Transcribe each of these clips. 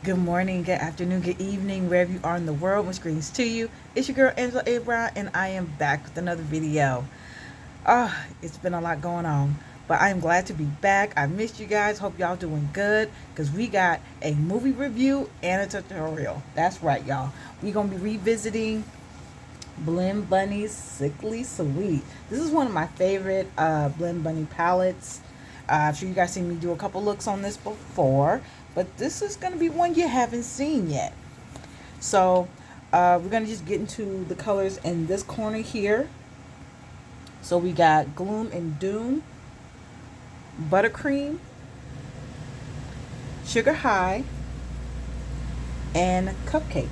Good morning, good afternoon, good evening, wherever you are in the world. Which greetings to you. It's your girl Angela Abraham, and I am back with another video. It's been a lot going on, but I am glad to be back. I missed you guys. Hope y'all doing good because we got a movie review and a tutorial. That's right, y'all. We're gonna be revisiting Blend Bunny's Sickly Sweet. This is one of my favorite Blend Bunny palettes. I'm sure you guys seen me do a couple looks on this before, but this is going to be one you haven't seen yet. So we're going to just get into the colors in this corner here. So we got Gloom and Doom, Buttercream, Sugar High, and Cupcake.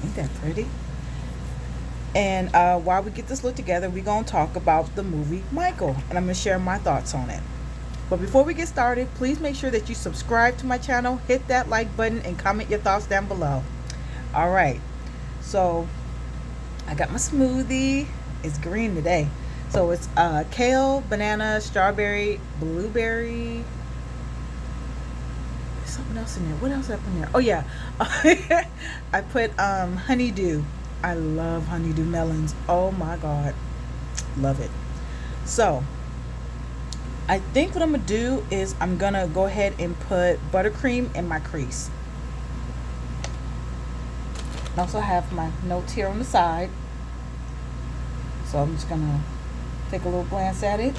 Ain't that pretty? And while we get this look together, we're going to talk about the movie Michael, and I'm going to share my thoughts on it. But before we get started, please make sure that you subscribe to my channel, hit that like button, and comment your thoughts down below. All right, so I got my smoothie. It's green today. So it's kale, banana, strawberry, blueberry. There's something else in there. What else up in there? Oh yeah, I put honeydew. I love honeydew melons. Oh my god, love it. So I think what I'm gonna do is I'm gonna go ahead and put buttercream in my crease. I also have my notes here on the side, so I'm just gonna take a little glance at it,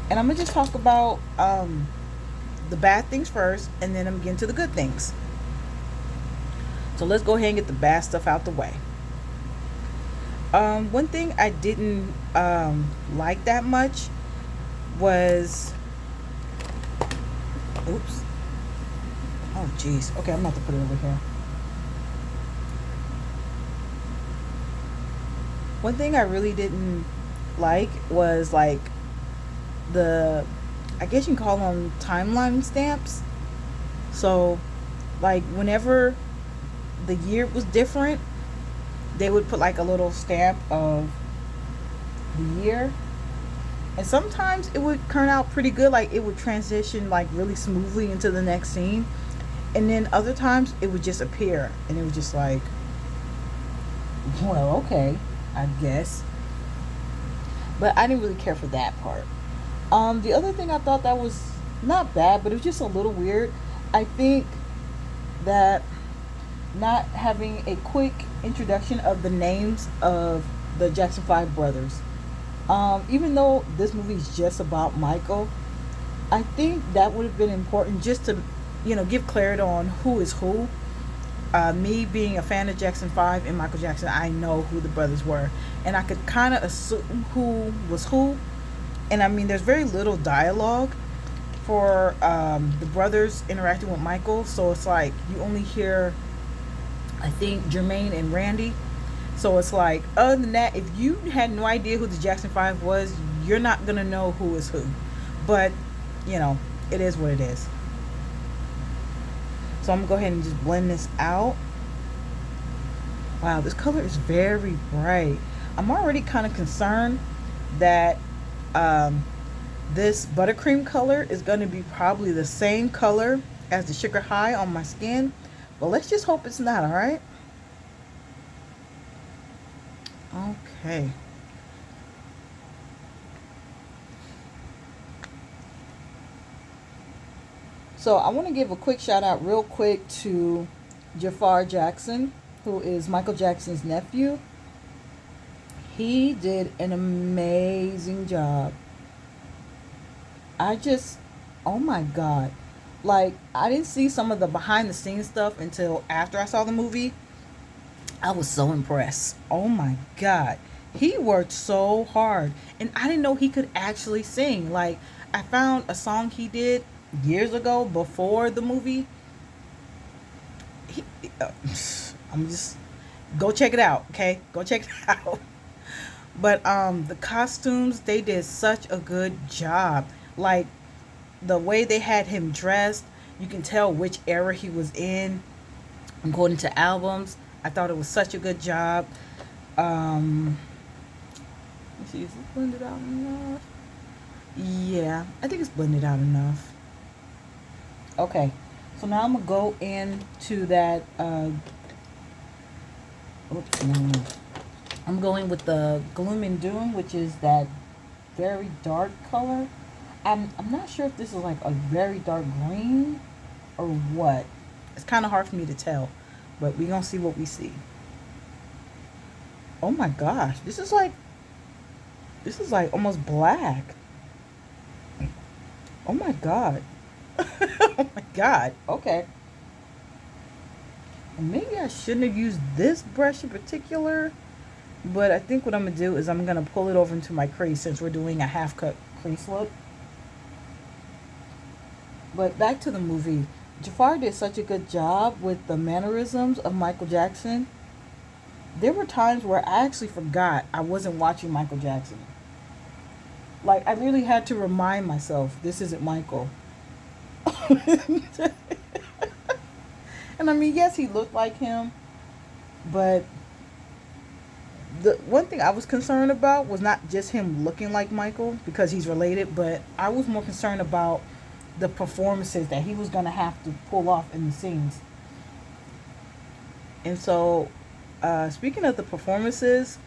and I'm gonna just talk about the bad things first, and then I'm gonna get into the good things. So let's go ahead and get the bad stuff out the way. One thing I didn't like that much was, oops, oh jeez, okay, I'm about to put it over here. One thing I really didn't like was like the, I guess you can call them timeline stamps. So like whenever the year was different, they would put like a little stamp of the year, and sometimes it would turn out pretty good, like it would transition like really smoothly into the next scene, and then other times it would just appear and it was just like, well, okay, I guess. But I didn't really care for that part. The other thing I thought that was not bad, but it was just a little weird. I think that not having a quick introduction of the names of the Jackson 5 brothers. Even though this movie is just about Michael, I think that would have been important just to, give clarity on who is who. Me being a fan of Jackson 5 and Michael Jackson, I know who the brothers were. And I could kind of assume who was who. And I mean, there's very little dialogue for the brothers interacting with Michael. So it's like you only hear, I think, Jermaine and Randy. So it's like, other than that, if you had no idea who the Jackson 5 was, you're not going to know who is who. But, it is what it is. So I'm going to go ahead and just blend this out. Wow, this color is very bright. I'm already kind of concerned that this buttercream color is going to be probably the same color as the sugar high on my skin. But let's just hope it's not, alright? Okay. So I want to give a quick shout out real quick to Jafar Jackson, who is Michael Jackson's nephew. He did an amazing job. I just, oh my God. Like, I didn't see some of the behind the scenes stuff until after I saw the movie. I was so impressed. Oh my God. He worked so hard. And I didn't know he could actually sing. Like, I found a song he did years ago before the movie. He, uh, I'm just, go check it out, okay? Go check it out. But the costumes, they did such a good job. Like, the way they had him dressed, you can tell which era he was in according to albums. I thought it was such a good job. Let's see, is it blended out enough? Yeah, I think it's blended out enough. Okay, So now I'm gonna go into that. Oops, no. I'm going with the gloom and doom, which is that very dark color. I'm not sure if this is like a very dark green or what. It's kind of hard for me to tell, but we're gonna see what we see. Oh my gosh, this is like almost black. Oh my god. Oh my god. Okay. Maybe I shouldn't have used this brush in particular, but I think what I'm gonna do is I'm gonna pull it over into my crease since we're doing a half cut crease look. But back to the movie. Jafar did such a good job with the mannerisms of Michael Jackson. There were times where I actually forgot I wasn't watching Michael Jackson. Like I really had to remind myself this isn't Michael. And I mean, yes, he looked like him, but the one thing I was concerned about was not just him looking like Michael because he's related, but I was more concerned about the performances that he was going to have to pull off in the scenes. And so, speaking of the performances,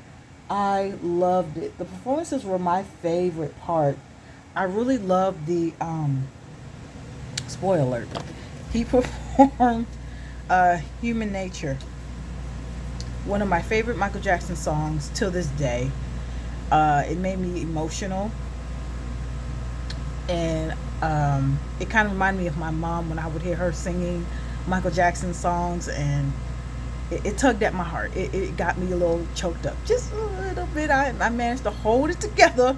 I loved it. The performances were my favorite part. I really loved the spoiler alert. He performed Human Nature, one of my favorite Michael Jackson songs till this day. It made me emotional, and it kind of reminded me of my mom when I would hear her singing Michael Jackson songs, and it tugged at my heart. It got me a little choked up, just a little bit. I managed to hold it together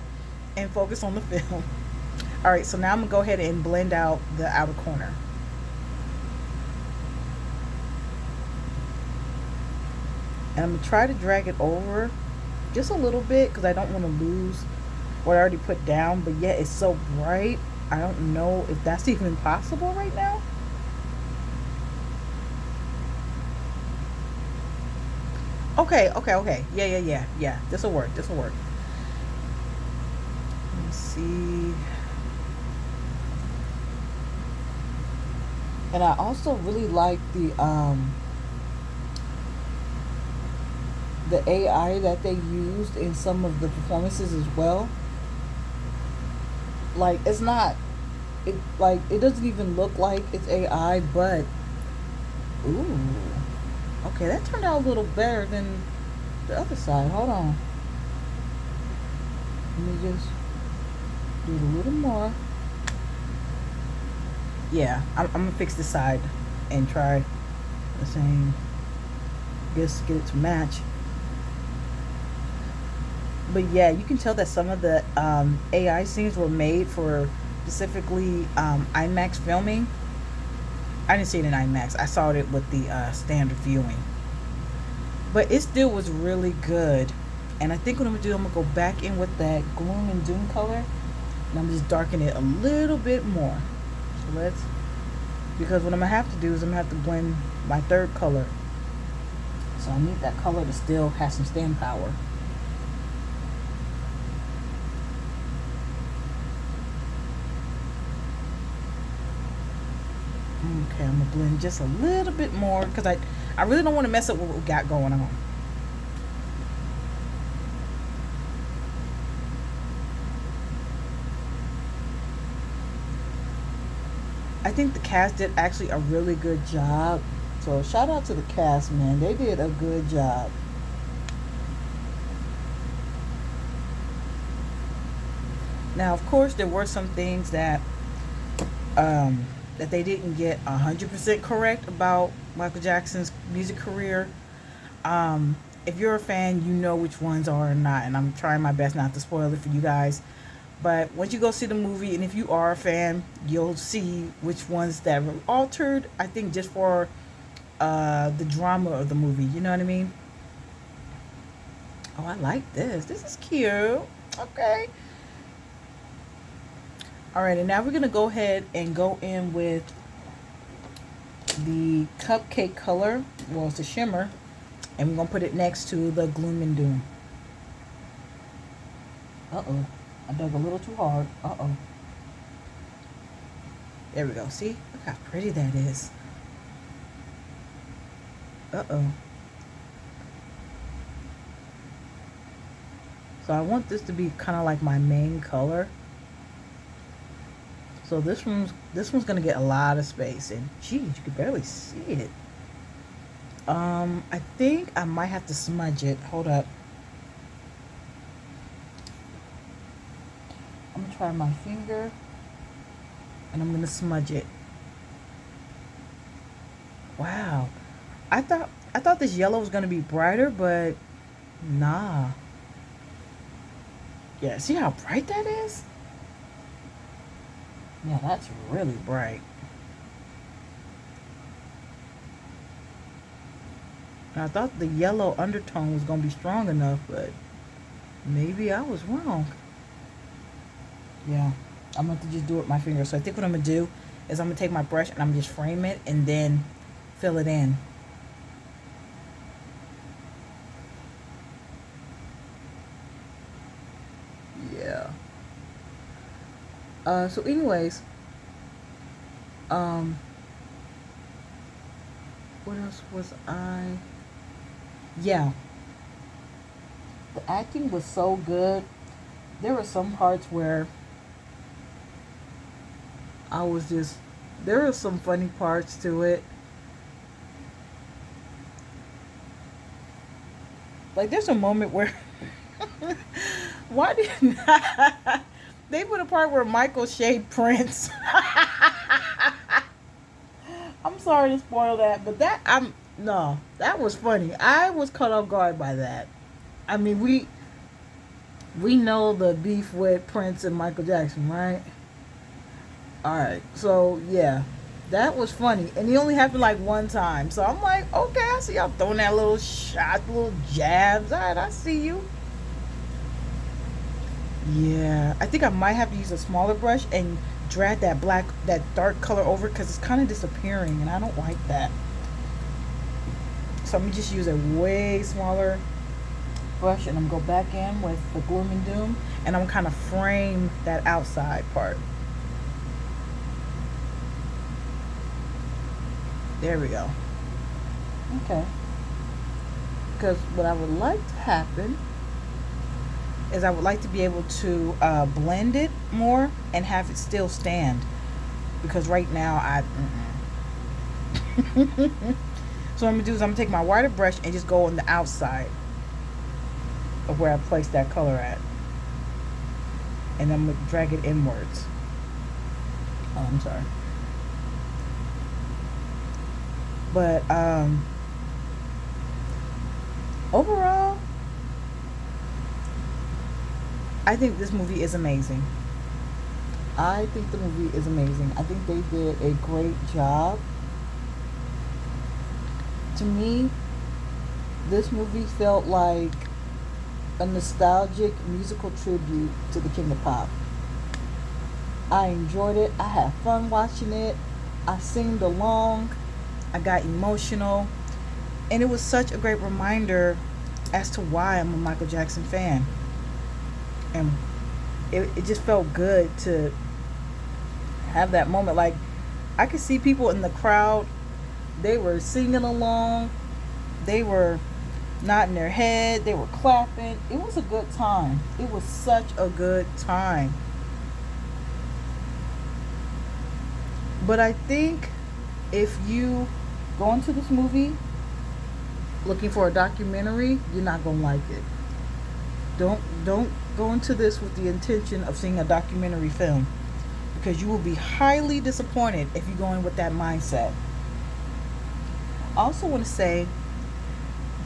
and focus on the film. All right, so now I'm gonna go ahead and blend out the outer corner. And I'm gonna try to drag it over just a little bit because I don't want to lose what I already put down, but yet it's so bright. I don't know if that's even possible right now. Okay. Yeah. This'll work. Let me see. And I also really like the AI that they used in some of the performances as well. Like it's not it like it doesn't even look like it's AI, but ooh, okay, that turned out a little better than the other side. Hold on, let me just do it a little more. Yeah, I'm gonna fix this side and try the same. Just get it to match. But yeah, you can tell that some of the AI scenes were made for specifically IMAX filming. I didn't see it in IMAX. I saw it with the standard viewing. But it still was really good. And I think what I'm gonna do, I'm gonna go back in with that gloom and doom color, and I'm just darken it a little bit more. So because what I'm gonna have to do is I'm gonna have to blend my third color. So I need that color to still have some stand power. Okay, I'm gonna blend just a little bit more because I really don't want to mess up what we got going on. I think the cast did actually a really good job. So shout out to the cast, man. They did a good job. Now, of course, there were some things that they didn't get 100% correct about Michael Jackson's music career. If you're a fan, you know which ones are or not, and I'm trying my best not to spoil it for you guys. But once you go see the movie, and if you are a fan, you'll see which ones that were altered. I think just for the drama of the movie. You know what I mean? Oh, I like this. This is cute. Okay. All right, and now we're gonna go ahead and go in with the cupcake color. Well, it's a shimmer, and we're gonna put it next to the gloom and doom. Uh oh, I dug a little too hard. Uh oh. There we go. See? Look how pretty that is. Uh-oh. So I want this to be kind of like my main color. So this one's gonna get a lot of space, and geez, you can barely see it. I think I might have to smudge it. Hold up. I'm gonna try my finger, and I'm gonna smudge it. Wow. I thought this yellow was gonna be brighter, but nah. Yeah, see how bright that is? Yeah, that's really bright. And I thought the yellow undertone was gonna be strong enough, but maybe I was wrong. Yeah, I'm going to just do it with my finger. So I think what I'm gonna do is I'm gonna take my brush and I'm just frame it and then fill it in. Yeah. So anyways, um, what else was I? Yeah, the acting was so good. There were some parts where I was just, there were some funny parts to it. Like there's a moment where, why did they put a part where Michael shaved Prince? I'm sorry to spoil that, but that I'm no, that was funny. I was caught off guard by that. I mean, we know the beef with Prince and Michael Jackson, right? All right, so yeah, that was funny, and it only happened like one time. So I'm like, okay, I see y'all throwing that little shot, little jabs. All right, I see you. Yeah, I think I might have to use a smaller brush and drag that dark color over because it's kind of disappearing, and I don't like that. So I'm gonna just use a way smaller brush, and I'm gonna go back in with the gloom and doom, and I'm kind of frame that outside part. There we go. Okay. Because what I would like to happen is I would like to be able to blend it more and have it still stand. Because right now so what I'm gonna do is I'm gonna take my wider brush and just go on the outside of where I placed that color at, and I'm gonna drag it inwards. Oh, I'm sorry. But overall, I think this movie is amazing. I think the movie is amazing. I think they did a great job. To me, this movie felt like a nostalgic musical tribute to the King of Pop. I enjoyed it. I had fun watching it. I singed along. I got emotional. And it was such a great reminder as to why I'm a Michael Jackson fan. And it just felt good to have that moment. Like, I could see people in the crowd. They were singing along. They were nodding their head. They were clapping. It was a good time. It was such a good time. But I think if you go into this movie looking for a documentary, you're not gonna like it. Don't go into this with the intention of seeing a documentary film, because you will be highly disappointed if you go in with that mindset. I also want to say,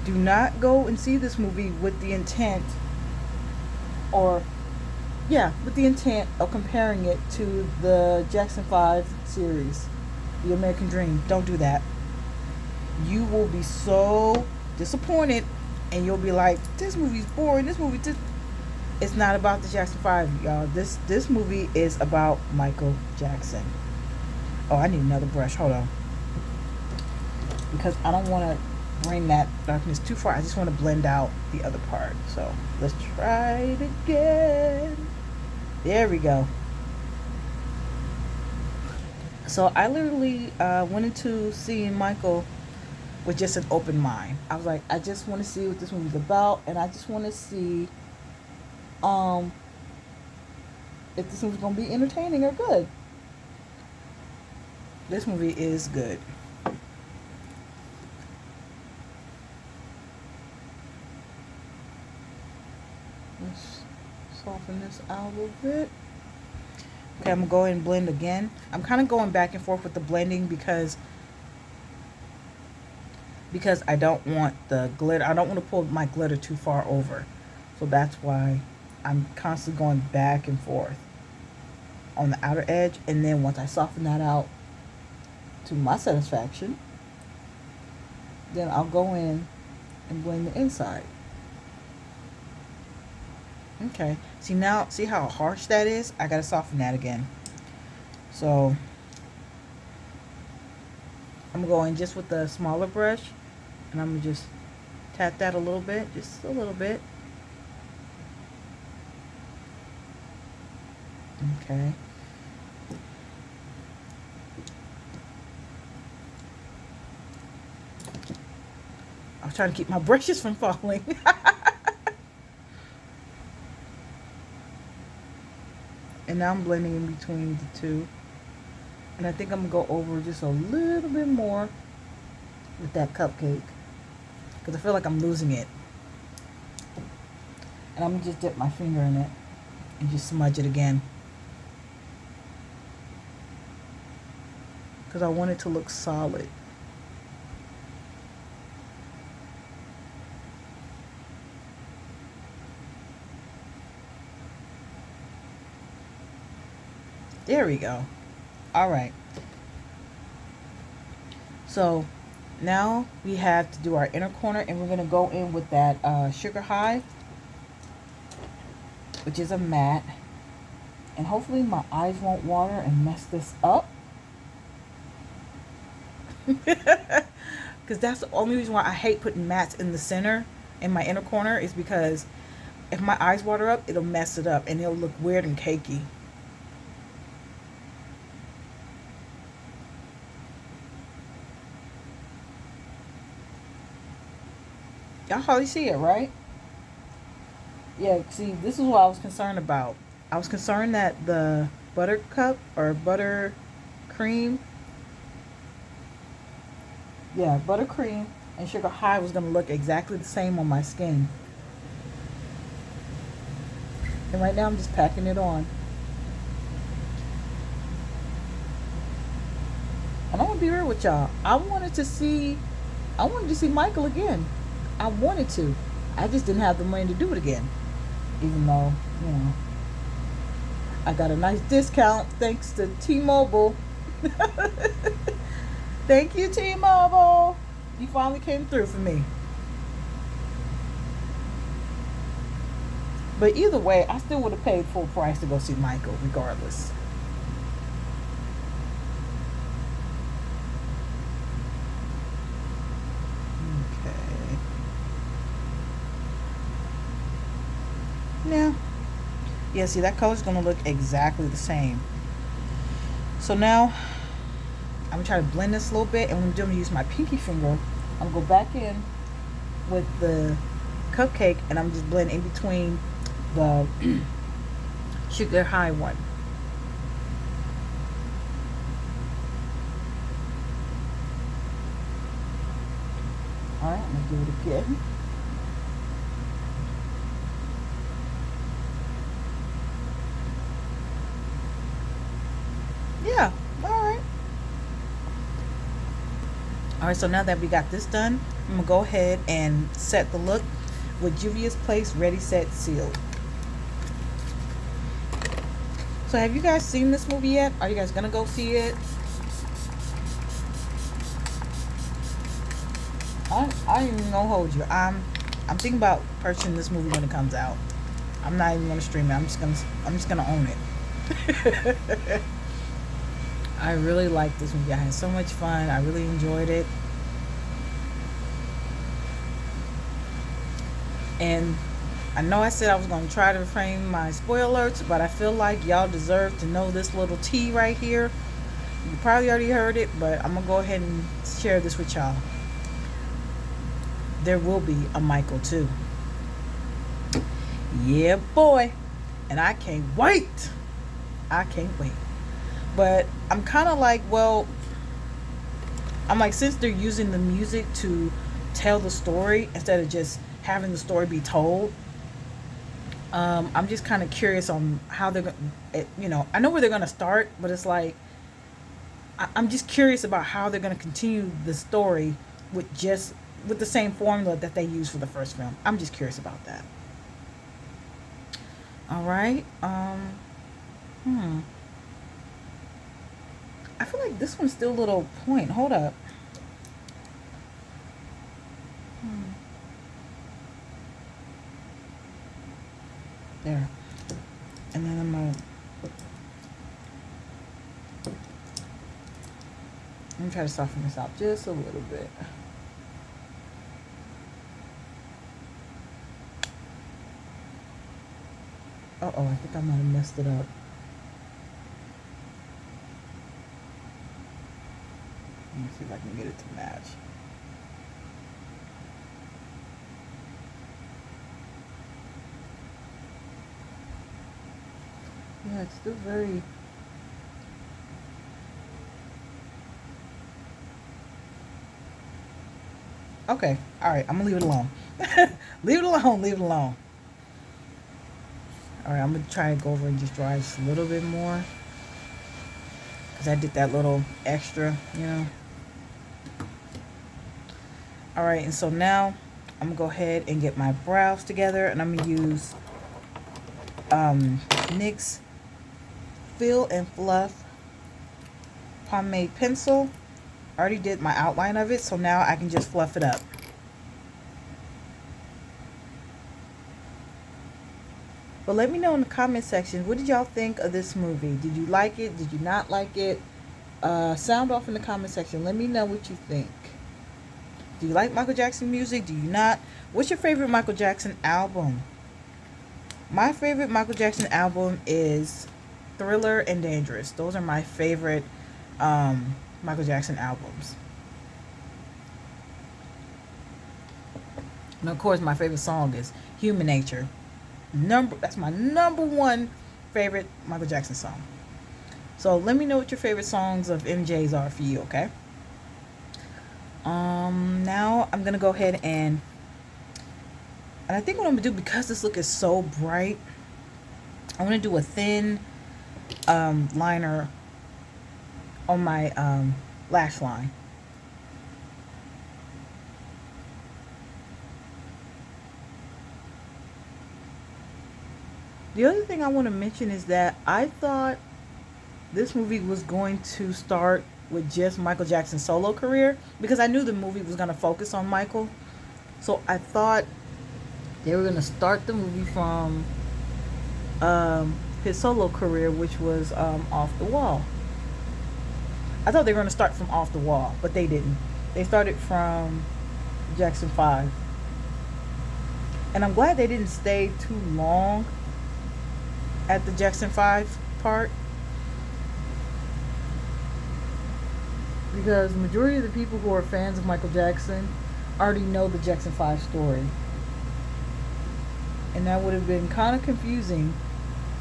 do not go and see this movie with the intent, or with the intent of comparing it to the Jackson 5 series, The American Dream. Don't do that. You will be so disappointed, and you'll be like, this movie's boring. This movie just... It's not about the Jackson 5, y'all. This movie is about Michael Jackson. Oh, I need another brush. Hold on. Because I don't want to bring that darkness too far. I just want to blend out the other part. So let's try it again. There we go. So I literally went into seeing Michael with just an open mind. I was like, I just want to see what this movie's about, and I just want to see um, if this movie's gonna be entertaining or good. This movie is good. Let's soften this out a little bit. Okay, I'm gonna go ahead and blend again. I'm kind of going back and forth with the blending because I don't want the glitter. I don't want to pull my glitter too far over. So that's why I'm constantly going back and forth on the outer edge. And then once I soften that out to my satisfaction, then I'll go in and blend the inside. Okay. See how harsh that is? I gotta soften that again. So I'm gonna go in just with the smaller brush, and I'm gonna just tap that a little bit, just a little bit. Okay. I was trying to keep my brushes from falling. And now I'm blending in between the two. And I think I'm going to go over just a little bit more with that cupcake, because I feel like I'm losing it. And I'm going to just dip my finger in it and just smudge it again, because I want it to look solid. There we go. All right. So now we have to do our inner corner, and we're going to go in with that sugar high, which is a matte. And hopefully my eyes won't water and mess this up. Because that's the only reason why I hate putting mattes in the center, in my inner corner, is because if my eyes water up, it'll mess it up and it'll look weird and cakey. Y'all hardly see it, right? Yeah, see, this is what I was concerned about. I was concerned that the buttercup or buttercream, yeah, buttercream and sugar high was going to look exactly the same on my skin. And right now I'm just packing it on. And I'm going to be real with y'all. I wanted to see Michael again. I wanted to. I just didn't have the money to do it again. Even though, you know, I got a nice discount thanks to T-Mobile. Thank you, T-Mobile. You finally came through for me. But either way, I still would have paid full price to go see Michael, regardless. Okay. Yeah. Yeah, see, that color's going to look exactly the same. So now, I'm going to try to blend this a little bit. And what I'm going to use my pinky finger. I'm going to go back in with the cupcake. And I'm just blending in between the sugar high one. Alright, I'm going to do it again. Yeah, alright. Alright, so now that we got this done, I'm going to go ahead and set the look with Juvia's Place Ready, Set, Sealed. So have you guys seen this movie yet? Are you guys going to go see it? I ain't even gonna hold you. I'm thinking about purchasing this movie when it comes out. I'm not even gonna stream it. I'm just gonna own it. I really like this movie. I had so much fun. I really enjoyed it. And I know I said I was gonna try to refrain my spoiler alerts, but I feel like y'all deserve to know this little tea right here. You probably already heard it, but I'm gonna go ahead and share this with y'all. There will be a Michael too. Yeah, boy. And I can't wait. I can't wait. But I'm kind of like, well, I'm like, since they're using the music to tell the story instead of just having the story be told, I'm just kind of curious on how they're going to, I know where they're going to start, but it's like, I'm just curious about how they're going to continue the story with the same formula that they used for the first film. I'm just curious about that. All right. I feel like this one's still a little point. Hold up. There. And then let me try to soften this out just a little bit. Uh-oh, I think I might have messed it up. Let me see if I can get it to match. Yeah, it's still very... Okay, alright, I'm gonna leave it alone. Leave it alone, leave it alone. Alright, I'm gonna try to go over and just draw just a little bit more. Because I did that little extra, Alright, and so now I'm gonna go ahead and get my brows together, and I'm gonna use NYX Fill and Fluff pomade pencil. I already did my outline of it, so now I can just fluff it up. But let me know in the comment section, what did y'all think of this movie? Did you like it? Did you not like it? Sound off in the comment section. Let me know what you think. Do you like Michael Jackson music? Do you not? What's your favorite Michael Jackson album? My favorite Michael Jackson album is Thriller and Dangerous. Those are my favorite Michael Jackson albums. And of course, my favorite song is Human Nature. That's my number one favorite Michael Jackson song. So let me know what your favorite songs of MJ's are for you, okay? Now I'm gonna go ahead and I think what I'm gonna do, because this look is so bright, I'm gonna do a thin liner on my lash line. The other thing I want to mention is that I thought this movie was going to start with just Michael Jackson's solo career, because I knew the movie was going to focus on Michael. So I thought they were going to start the movie from his solo career, which was Off the Wall. I thought they were going to start from Off the Wall, but they didn't. They started from Jackson 5. And I'm glad they didn't stay too long at the Jackson 5 part, because the majority of the people who are fans of Michael Jackson already know the Jackson 5 story, and that would have been kind of confusing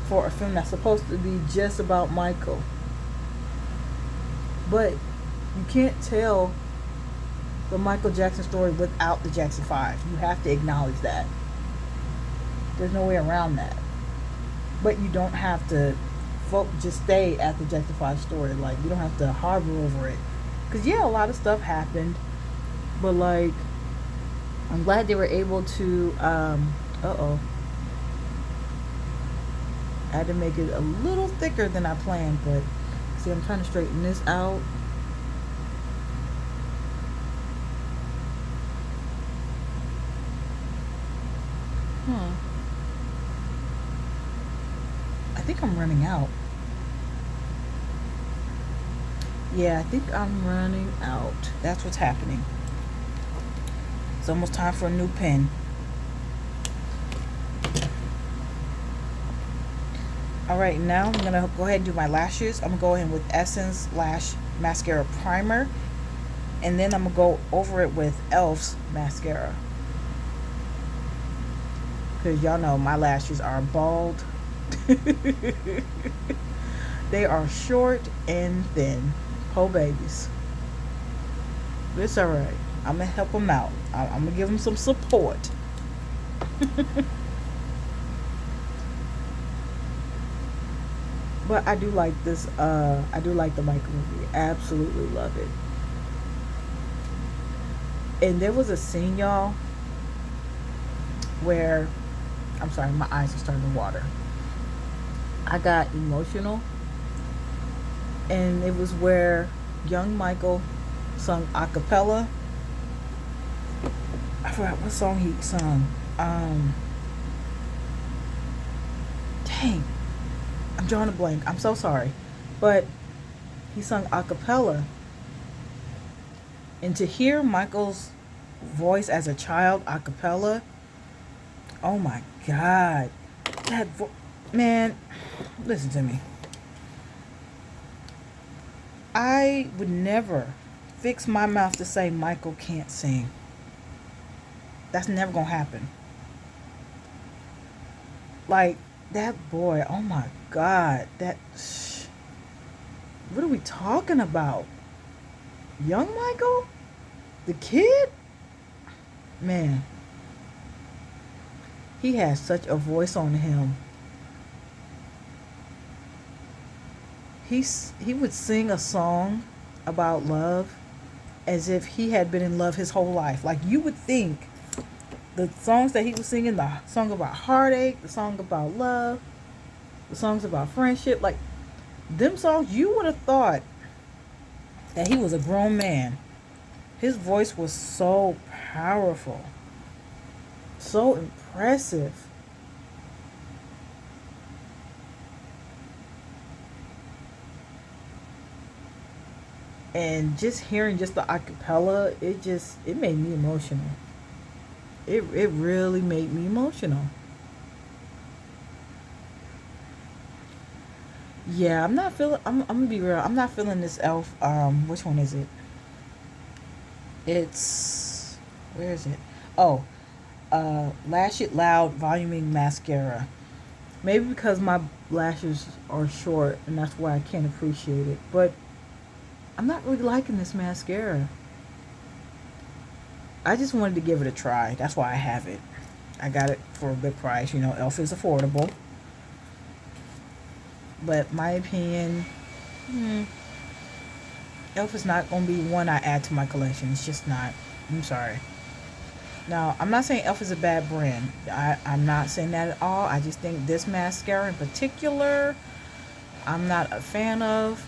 for a film that's supposed to be just about Michael. But you can't tell the Michael Jackson story without the Jackson 5. You have to acknowledge that. There's no way around that. But you don't have to just stay at the Jackson 5 story. Like, you don't have to harbor over it. Because, yeah, a lot of stuff happened. But, like, I'm glad they were able to, I had to make it a little thicker than I planned. But, see, I'm trying to straighten this out. I think I'm running out. Yeah, I think I'm running out. That's what's happening. It's almost time for a new pen. All right, now I'm gonna go ahead and do my lashes. I'm gonna go in with Essence Lash Mascara Primer, and then I'm gonna go over it with Elf's mascara. Cause y'all know my lashes are bald. They are short and thin. Po babies. It's alright. I'm gonna help them out. I'm gonna give them some support. But I do like this. I do like the Michael movie. Absolutely love it. And there was a scene, y'all, where I'm sorry, my eyes are starting to water. I got emotional, and it was where young Michael sung a cappella. I forgot what song he sung. Dang, I'm drawing a blank. I'm so sorry, but he sung a cappella, and to hear Michael's voice as a child a cappella, oh my God, man, listen to me. I would never fix my mouth to say Michael can't sing. That's never gonna happen. Like that boy, oh my God, what are we talking about? Young Michael? The kid? Man, he has such a voice on him. He would sing a song about love as if he had been in love his whole life. Like you would think the songs that he was singing, the song about heartache, the song about love, the songs about friendship, like them songs, you would have thought that he was a grown man. His voice was so powerful, so impressive. And just hearing just the acapella, it made me emotional. It really made me emotional. Yeah, I'm not feeling. I'm gonna be real. I'm not feeling this elf. Which one is it? It's where is it? Oh, Lash It Loud Voluming Mascara. Maybe because my lashes are short and that's why I can't appreciate it. But I'm not really liking this mascara. I just wanted to give it a try. That's why I have it. I got it for a good price. You know, Elf is affordable. But my opinion, Elf is not going to be one I add to my collection. It's just not. I'm sorry. Now, I'm not saying Elf is a bad brand. I'm not saying that at all. I just think this mascara in particular, I'm not a fan of.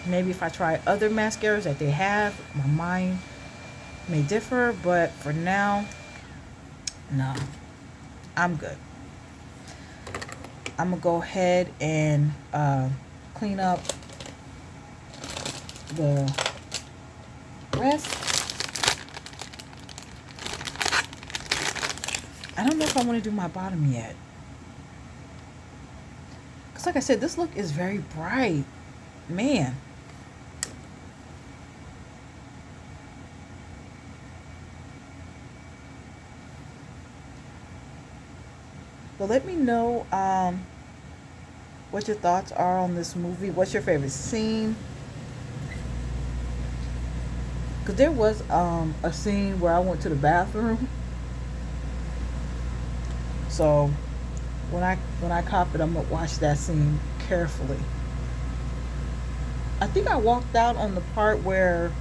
Maybe if I try other mascaras that they have, my mind may differ. But for now, no. I'm good. I'm going to go ahead and clean up the rest. I don't know if I want to do my bottom yet. Because like I said, this look is very bright. Man. But let me know what your thoughts are on this movie. What's your favorite scene? Because there was a scene where I went to the bathroom. So when I cop it, I'm gonna watch that scene carefully. I think I walked out on the part where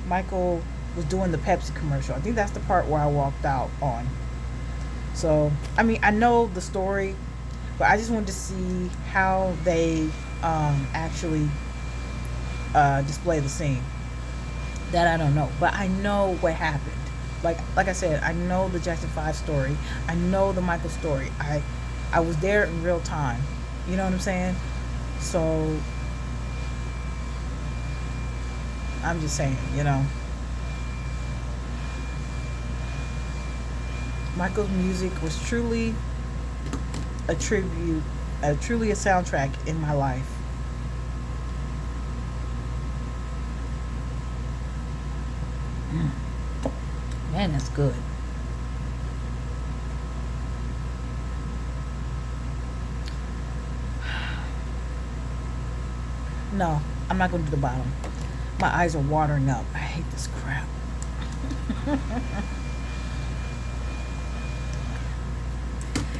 Michael was doing the Pepsi commercial. I think that's the part where I walked out on. So, I mean, I know the story, but I just wanted to see how they actually display the scene. That I don't know, but I know what happened. Like I said, I know the Jackson 5 story. I know the Michael story. I was there in real time. You know what I'm saying? So I'm just saying, you know. Michael's music was truly a tribute truly a soundtrack in my life. Mm. Man, that's good. No, I'm not going to do the bottom. My eyes are watering up. I hate this crap.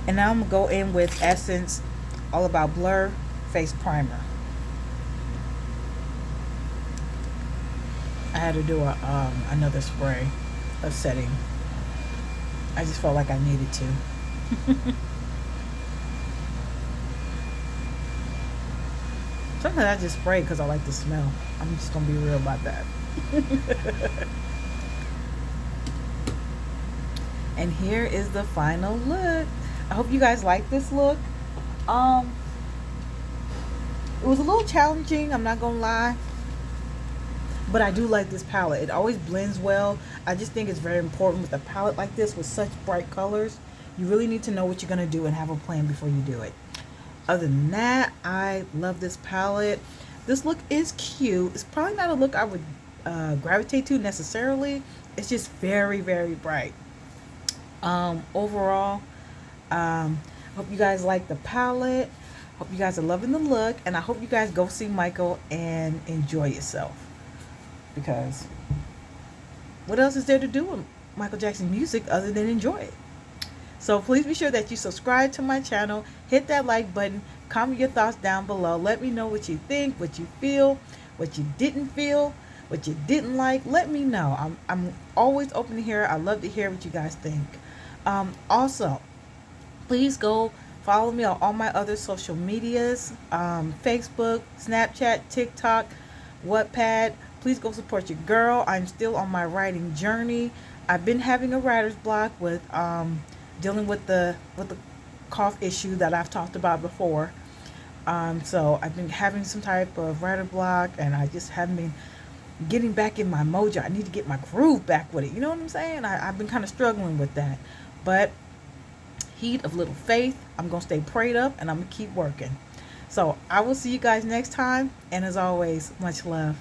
And now I'm going to go in with Essence All About Blur Face Primer. I had to do another spray of setting. I just felt like I needed to. Sometimes I just spray because I like the smell. I'm just going to be real about that. And here is the final look. I hope you guys like this look. Um, it was a little challenging, I'm not gonna lie, but I do like this palette. It always blends well. I just think it's very important with a palette like this with such bright colors. You really need to know what you're gonna do and have a plan before you do it. Other than that, I love this palette. This look is cute. It's probably not a look I would gravitate to necessarily. It's just very, very bright. Overall, hope you guys like the palette. Hope you guys are loving the look, and I hope you guys go see Michael and enjoy yourself, because what else is there to do with Michael Jackson music other than enjoy it? So please be sure that you subscribe to my channel, hit that like button, comment your thoughts down below. Let me know what you think, what you feel, what you didn't feel, what you didn't like. Let me know. I'm always open to hear. I love to hear what you guys think. Also, please go follow me on all my other social medias, Facebook, Snapchat, TikTok, Wattpad. Please go support your girl. I'm still on my writing journey. I've been having a writer's block with dealing with the cough issue that I've talked about before. So I've been having some type of writer block, and I just haven't been getting back in my mojo. I need to get my groove back with it. You know what I'm saying? I've been kind of struggling with that. But heed of little faith. I'm going to stay prayed up, and I'm going to keep working. So I will see you guys next time. And as always, much love.